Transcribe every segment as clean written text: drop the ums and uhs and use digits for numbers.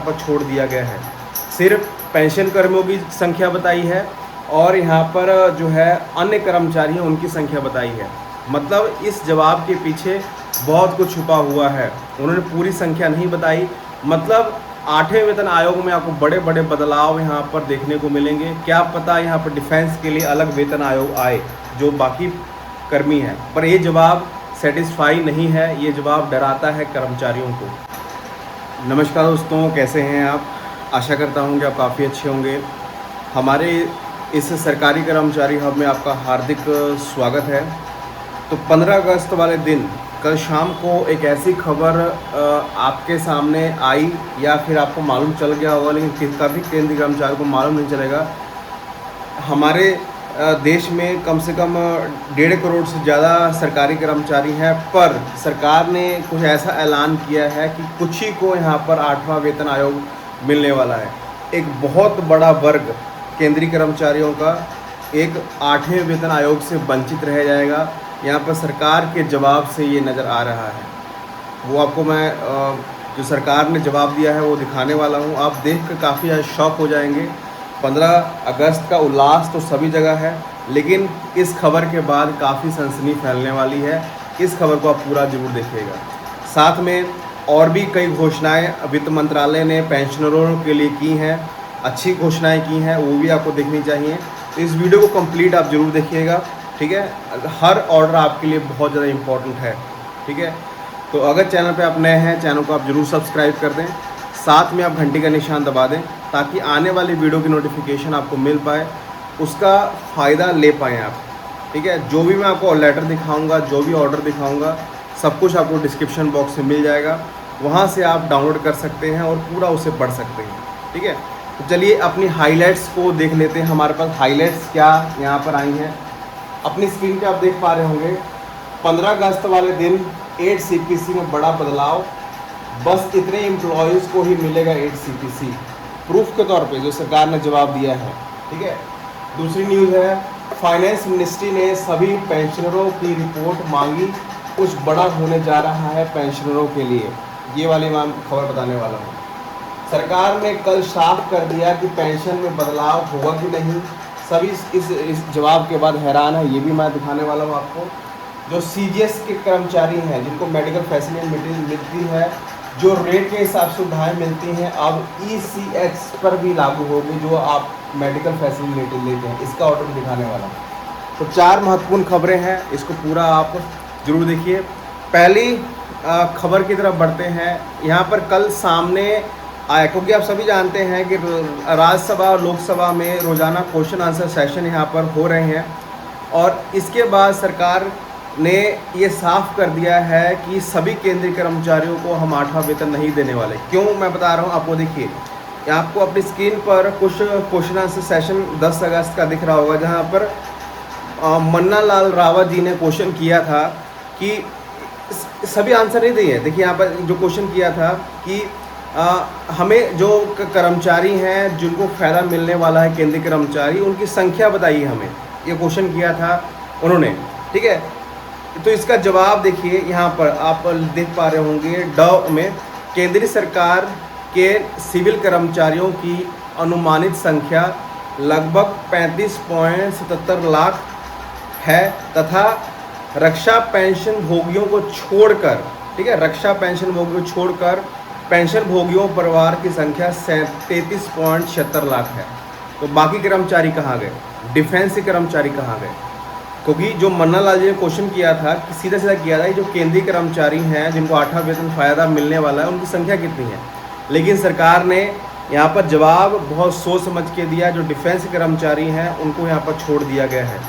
पर छोड़ दिया गया है। सिर्फ पेंशन कर्मियों की संख्या बताई है और यहाँ पर जो है अन्य कर्मचारी हैं उनकी संख्या बताई है। मतलब इस जवाब के पीछे बहुत कुछ छुपा हुआ है। उन्होंने पूरी संख्या नहीं बताई। मतलब 8वें वेतन आयोग में आपको बड़े बड़े बदलाव यहाँ पर देखने को मिलेंगे। क्या पता यहाँ पर डिफेंस के लिए अलग वेतन आयोग आए जो बाकी कर्मी हैं, पर ये जवाब सेटिस्फाई नहीं है। ये जवाब डराता है कर्मचारियों को। नमस्कार दोस्तों, कैसे हैं आप? आशा करता हूं कि आप काफ़ी अच्छे होंगे। हमारे इस सरकारी कर्मचारी हब में आपका हार्दिक स्वागत है। तो 15 अगस्त वाले दिन कल शाम को एक ऐसी खबर आपके सामने आई या फिर आपको मालूम चल गया होगा, लेकिन काफ़ी केंद्रीय कर्मचारी को मालूम नहीं चलेगा। हमारे देश में कम से कम 1.5 करोड़ से ज़्यादा सरकारी कर्मचारी हैं, पर सरकार ने कुछ ऐसा ऐलान किया है कि कुछ ही को यहाँ पर 8वां वेतन आयोग मिलने वाला है। एक बहुत बड़ा वर्ग केंद्रीय कर्मचारियों का एक 8वें वेतन आयोग से वंचित रह जाएगा। यहाँ पर सरकार के जवाब से ये नज़र आ रहा है। वो आपको मैं जो सरकार ने जवाब दिया है वो दिखाने वाला हूँ। आप देख कर काफ़ी ज़्यादा शॉक हो जाएंगे। 15 अगस्त का उल्लास तो सभी जगह है, लेकिन इस खबर के बाद काफ़ी सनसनी फैलने वाली है। इस खबर को आप पूरा जरूर देखिएगा। साथ में और भी कई घोषणाएं वित्त मंत्रालय ने पेंशनरों के लिए की हैं, अच्छी घोषणाएं की हैं, वो भी आपको देखनी चाहिए। तो इस वीडियो को कंप्लीट आप ज़रूर देखिएगा, ठीक है। हर ऑर्डर आपके लिए बहुत ज़्यादा इम्पोर्टेंट है, ठीक है। तो अगर चैनल पे आप नए हैं, चैनल को आप ज़रूर सब्सक्राइब कर दें, साथ में आप घंटी का निशान दबा दें ताकि आने वाली वीडियो की नोटिफिकेशन आपको मिल पाए, उसका फ़ायदा ले पाएँ आप, ठीक है। जो भी मैं आपको लेटर दिखाऊंगा, जो भी ऑर्डर दिखाऊंगा, सब कुछ आपको डिस्क्रिप्शन बॉक्स में मिल जाएगा। वहाँ से आप डाउनलोड कर सकते हैं और पूरा उसे पढ़ सकते हैं, ठीक है। तो चलिए अपनी हाइलाइट्स को देख लेते हैं। हमारे पास हाइलाइट्स क्या यहाँ पर आई हैं, अपनी स्क्रीन पे आप देख पा रहे होंगे। 15 अगस्त वाले दिन 8 CPC में बड़ा बदलाव, बस इतने एम्प्लॉयज़ को ही मिलेगा 8 CPC प्रूफ के तौर पे जो सरकार ने जवाब दिया है, ठीक है। दूसरी न्यूज़ है, फाइनेंस मिनिस्ट्री ने सभी पेंशनरों की रिपोर्ट मांगी, कुछ बड़ा होने जा रहा है पेंशनरों के लिए। ये वाली मैं खबर बताने वाला हूँ। सरकार ने कल साफ कर दिया कि पेंशन में बदलाव होगा कि नहीं। सभी इस जवाब के बाद हैरान है, ये भी मैं दिखाने वाला हूँ आपको। जो CGS के कर्मचारी हैं, जिनको मेडिकल फैसिलिटी मिलती है, जो रेट के हिसाब से सुविधाएँ मिलती हैं, अब ECH पर भी लागू होगी जो आप मेडिकल फैसिलिटी लेते हैं। इसका ऑर्डर दिखाने वाला हूँ। तो 4 महत्वपूर्ण खबरें हैं, इसको पूरा आप जरूर देखिए। पहली खबर की तरफ बढ़ते हैं। यहाँ पर कल सामने आया, क्योंकि आप सभी जानते हैं कि राज्यसभा और लोकसभा में रोज़ाना क्वेश्चन आंसर सेशन यहाँ पर हो रहे हैं, और इसके बाद सरकार ने ये साफ कर दिया है कि सभी केंद्रीय कर्मचारियों को हम 8वां वेतन नहीं देने वाले। क्यों मैं बता रहा हूँ आपको, देखिए आपको अपनी स्क्रीन पर कुछ क्वेश्चन आंसर सेशन 10 अगस्त का दिख रहा होगा, जहाँ पर मन्ना लाल रावत जी ने क्वेश्चन किया था कि सभी आंसर नहीं दिए। देखिए यहाँ पर जो क्वेश्चन किया था कि हमें जो कर्मचारी हैं जिनको फ़ायदा मिलने वाला है, केंद्रीय कर्मचारी, उनकी संख्या बताइए हमें, ये क्वेश्चन किया था उन्होंने, ठीक है। तो इसका जवाब देखिए यहाँ पर आप देख पा रहे होंगे। ड में केंद्रीय सरकार के सिविल कर्मचारियों की अनुमानित संख्या लगभग 35.77 लाख है तथा रक्षा पेंशन भोगियों को छोड़कर, ठीक है, रक्षा पेंशन भोगियों को छोड़कर पेंशन भोगियों परिवार की संख्या 33.76 लाख है। तो बाकी कर्मचारी कहाँ गए? डिफेंस के कर्मचारी कहाँ गए? क्योंकि जो मन्ना लाल जी ने क्वेश्चन किया था कि सीधा सीधा किया था कि जो केंद्रीय कर्मचारी हैं जिनको 8वां वेतन फ़ायदा मिलने वाला है, उनकी संख्या कितनी है। लेकिन सरकार ने यहाँ पर जवाब बहुत सोच समझ के दिया। जो डिफेंस कर्मचारी हैं उनको यहाँ पर छोड़ दिया गया है।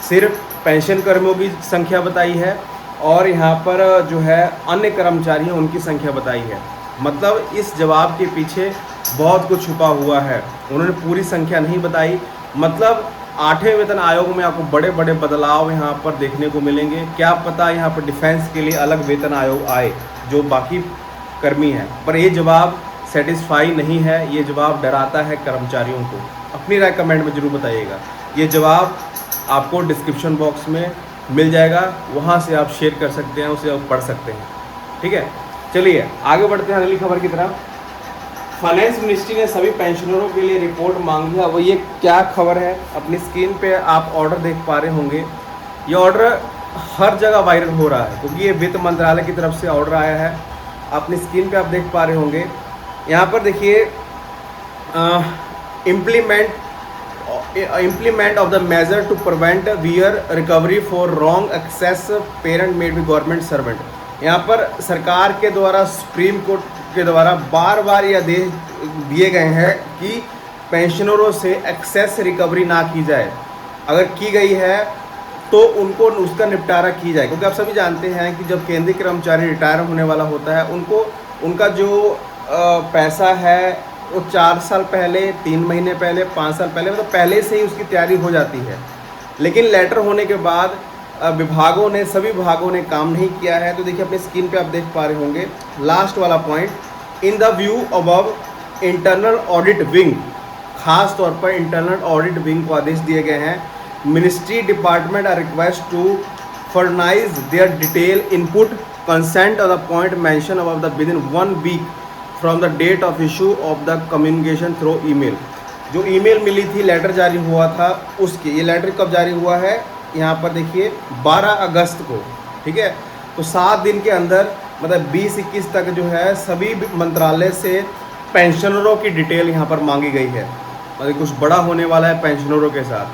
सिर्फ पेंशन कर्मियों की संख्या बताई है और यहाँ पर जो है अन्य कर्मचारी हैं उनकी संख्या बताई है। मतलब इस जवाब के पीछे बहुत कुछ छुपा हुआ है। उन्होंने पूरी संख्या नहीं बताई। मतलब 8वें वेतन आयोग में आपको बड़े बड़े बदलाव यहाँ पर देखने को मिलेंगे। क्या पता यहाँ पर डिफेंस के लिए अलग वेतन आयोग आए जो बाकी कर्मी हैं, पर ये जवाब सेटिस्फाई नहीं है। ये जवाब डराता है कर्मचारियों को। अपनी राय कमेंट में ज़रूर बताइएगा। ये जवाब आपको डिस्क्रिप्शन बॉक्स में मिल जाएगा, वहाँ से आप शेयर कर सकते हैं, उसे आप पढ़ सकते हैं, ठीक है। चलिए आगे बढ़ते हैं अगली खबर की तरफ। फाइनेंस मिनिस्ट्री ने सभी पेंशनरों के लिए रिपोर्ट मांगी है। वो ये क्या खबर है, अपनी स्क्रीन पे आप ऑर्डर देख पा रहे होंगे। ये ऑर्डर हर जगह वायरल हो रहा है क्योंकि ये वित्त मंत्रालय की तरफ से ऑर्डर आया है। अपनी स्क्रीन पे आप देख पा रहे होंगे। यहाँ पर देखिए implement of the measure to prevent wear recovery for wrong access parent made by government servant। यहाँ पर सरकार के द्वारा, सुप्रीम कोर्ट के द्वारा बार बार ये आदेश दिए गए हैं कि पेंशनरों से एक्सेस रिकवरी ना की जाए। अगर की गई है तो उनको उसका निपटारा की जाए, क्योंकि आप सभी जानते हैं कि जब केंद्रीय कर्मचारी रिटायर होने वाला होता है उनको उनका जो पैसा है वो 4 साल पहले, 3 महीने पहले, 5 साल पहले, मतलब पहले से ही उसकी तैयारी हो जाती है। लेकिन लेटर होने के बाद सभी विभागों ने काम नहीं किया है। तो देखिए अपनी स्क्रीन पे आप देख पा रहे होंगे लास्ट वाला point, in the view above internal audit wing, खास तौर पर इंटरनल ऑडिट विंग को आदेश दिए गए हैं। Ministry department are request to furnish their detail input consent of the point mention above the with in 1 week from the date of issue of the communication through email. जो email मिली थी, letter जारी हुआ था उसकी, ये letter कब जारी हुआ है, यहाँ पर देखिए 12 अगस्त को, ठीक है। तो 7 दिन के अंदर, मतलब 20-21 तक जो है सभी मंत्रालय से पेंशनरों की डिटेल यहाँ पर मांगी गई है। मतलब कुछ बड़ा होने वाला है पेंशनरों के साथ।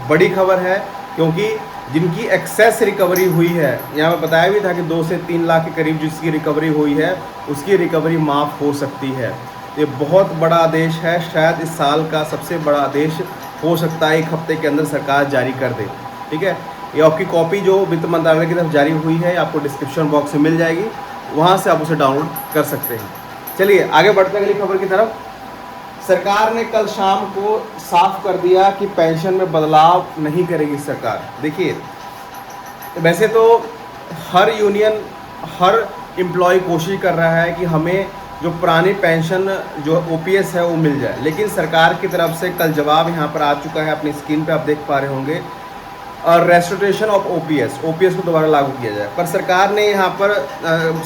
बड़ी खबर है क्योंकि जिनकी एक्सेस रिकवरी हुई है, यहाँ पर बताया भी था कि 2 से 3 लाख के करीब जिसकी रिकवरी हुई है उसकी रिकवरी माफ़ हो सकती है। ये बहुत बड़ा आदेश है, शायद इस साल का सबसे बड़ा आदेश हो सकता है। 1 हफ्ते के अंदर सरकार जारी कर दे, ठीक है। ये आपकी कॉपी जो वित्त मंत्रालय की तरफ जारी हुई है आपको डिस्क्रिप्शन बॉक्स में मिल जाएगी, वहाँ से आप उसे डाउनलोड कर सकते हैं। चलिए आगे बढ़ते हैं अगली खबर की तरफ। सरकार ने कल शाम को साफ कर दिया कि पेंशन में बदलाव नहीं करेगी सरकार। देखिए वैसे तो हर यूनियन, हर एम्प्लॉय कोशिश कर रहा है कि हमें जो पुरानी पेंशन जो ओपीएस है वो मिल जाए, लेकिन सरकार की तरफ से कल जवाब यहाँ पर आ चुका है। अपनी स्क्रीन पे आप देख पा रहे होंगे, और रेस्टोरेशन ऑफ ओपीएस को दोबारा लागू किया जाए। पर सरकार ने यहाँ पर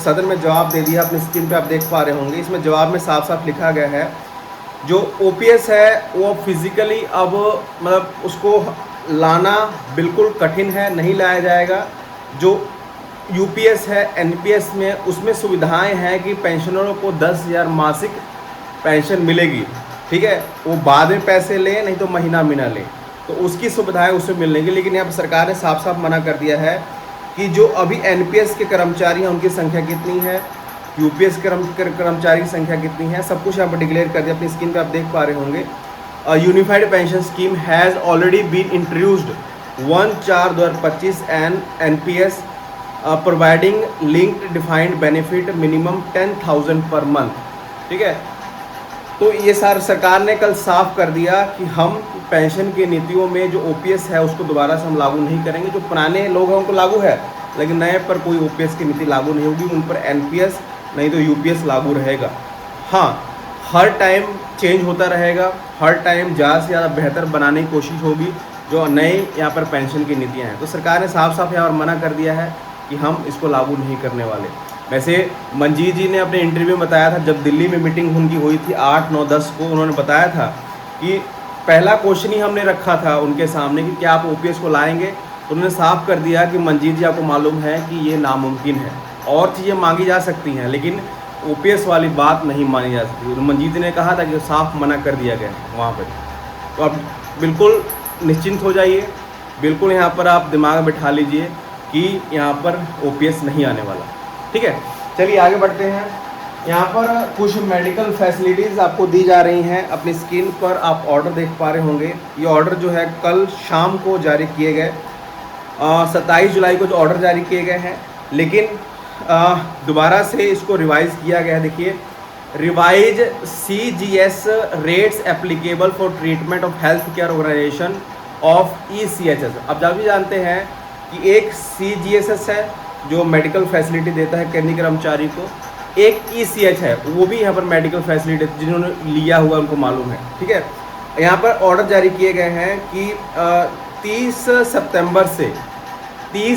सदन में जवाब दे दिया। अपनी स्क्रीन पे आप देख पा रहे होंगे, इसमें जवाब में साफ साफ लिखा गया है जो ओपीएस है वो फिज़िकली अब मतलब उसको लाना बिल्कुल कठिन है, नहीं लाया जाएगा। जो यूपीएस है, एनपीएस में उसमें सुविधाएं हैं कि पेंशनरों को 10,000 मासिक पेंशन मिलेगी, ठीक है। वो बाद में पैसे लें, नहीं तो महीना ले, तो उसकी सुविधाएं उसमें मिलेंगी। लेकिन यहाँ पर सरकार ने साफ साफ मना कर दिया है कि जो अभी एनपीएस के कर्मचारी हैं उनकी संख्या कितनी है, यूपीएस कर्मचारी की संख्या कितनी है, सब कुछ यहाँ पर डिक्लेयर कर दिया। अपनी स्क्रीन पे आप देख पा रहे होंगे। Unified pension scheme has already been introduced 1/4/2025 and NPS providing linked defined benefit minimum 10,000 per month, ठीक है। तो ये सरकार ने कल साफ कर दिया कि हम पेंशन की नीतियों में जो ओपीएस है उसको दोबारा से हम लागू नहीं करेंगे। जो पुराने लोग हैं उनको लागू है, लेकिन नए पर कोई ओपीएस की नीति लागू नहीं होगी। उन पर एनपीएस नहीं तो यूपीएस लागू रहेगा। हाँ, हर टाइम चेंज होता रहेगा, हर टाइम ज़्यादा से ज़्यादा बेहतर बनाने की कोशिश होगी जो नए यहाँ पर पेंशन की नीतियाँ हैं। तो सरकार ने साफ साफ यहाँ पर मना कर दिया है कि हम इसको लागू नहीं करने वाले। वैसे मंजीत जी ने अपने इंटरव्यू में बताया था, जब दिल्ली में मीटिंग उनकी हुई थी 8, 9, 10 को, उन्होंने बताया था कि पहला क्वेश्चन ही हमने रखा था उनके सामने कि क्या आप ओपीएस को लाएंगे। तो उन्होंने साफ कर दिया कि मंजीत जी आपको मालूम है कि ये नामुमकिन है, और चीज़ें मांगी जा सकती हैं लेकिन ओपीएस वाली बात नहीं मानी जा सकती। मंजीत जी ने कहा था कि साफ मना कर दिया गया वहाँ पर। तो आप बिल्कुल निश्चिंत हो जाइए, बिल्कुल यहाँ पर आप दिमाग में बिठा लीजिए कि यहाँ पर ओपीएस नहीं आने वाला, ठीक है। चलिए आगे बढ़ते हैं। यहाँ पर कुछ मेडिकल फैसिलिटीज़ आपको दी जा रही हैं। अपनी स्क्रीन पर आप ऑर्डर देख पा रहे होंगे। ये ऑर्डर जो है कल शाम को जारी किए गए, 27 जुलाई को जो ऑर्डर जारी किए गए हैं, लेकिन दोबारा से इसको रिवाइज़ किया गया है। देखिए, revise CGS rates applicable for treatment of health care organisation of ECHS। अब जब भी जानते हैं कि एक CGSS है जो मेडिकल फैसिलिटी देता है केंद्रीय कर्मचारी को, एक ECH है वो भी यहाँ पर मेडिकल फैसिलिटी जिन्होंने लिया हुआ उनको मालूम है, ठीक है। यहाँ पर ऑर्डर जारी किए गए हैं कि 30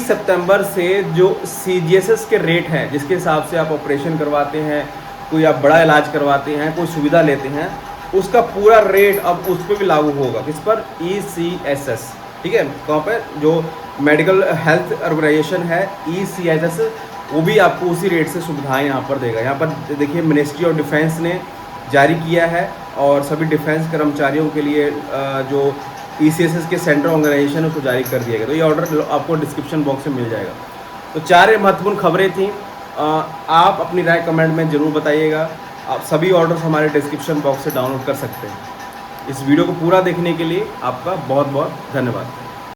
सितंबर से जो CGSS के रेट हैं जिसके हिसाब से आप ऑपरेशन करवाते हैं, कोई आप बड़ा इलाज करवाते हैं, कोई सुविधा लेते हैं, उसका पूरा रेट अब उस पर भी लागू होगा। किस पर? ECSS, ठीक है। कहाँ पे? जो मेडिकल हेल्थ ऑर्गेनाइजेशन है ECSS, वो भी आपको उसी रेट से सुविधाएं यहाँ पर देगा। यहाँ पर देखिए मिनिस्ट्री ऑफ डिफेंस ने जारी किया है और सभी डिफेंस कर्मचारियों के लिए जो ECSS के सेंट्रल ऑर्गेनाइजेशन है उसको जारी कर दिया गया। तो ये ऑर्डर आपको डिस्क्रिप्शन बॉक्स में मिल जाएगा। तो 4 महत्वपूर्ण खबरें थी। आप अपनी राय कमेंट में ज़रूर बताइएगा। आप सभी ऑर्डर्स हमारे डिस्क्रिप्शन बॉक्स से डाउनलोड कर सकते हैं। इस वीडियो को पूरा देखने के लिए आपका बहुत बहुत धन्यवाद।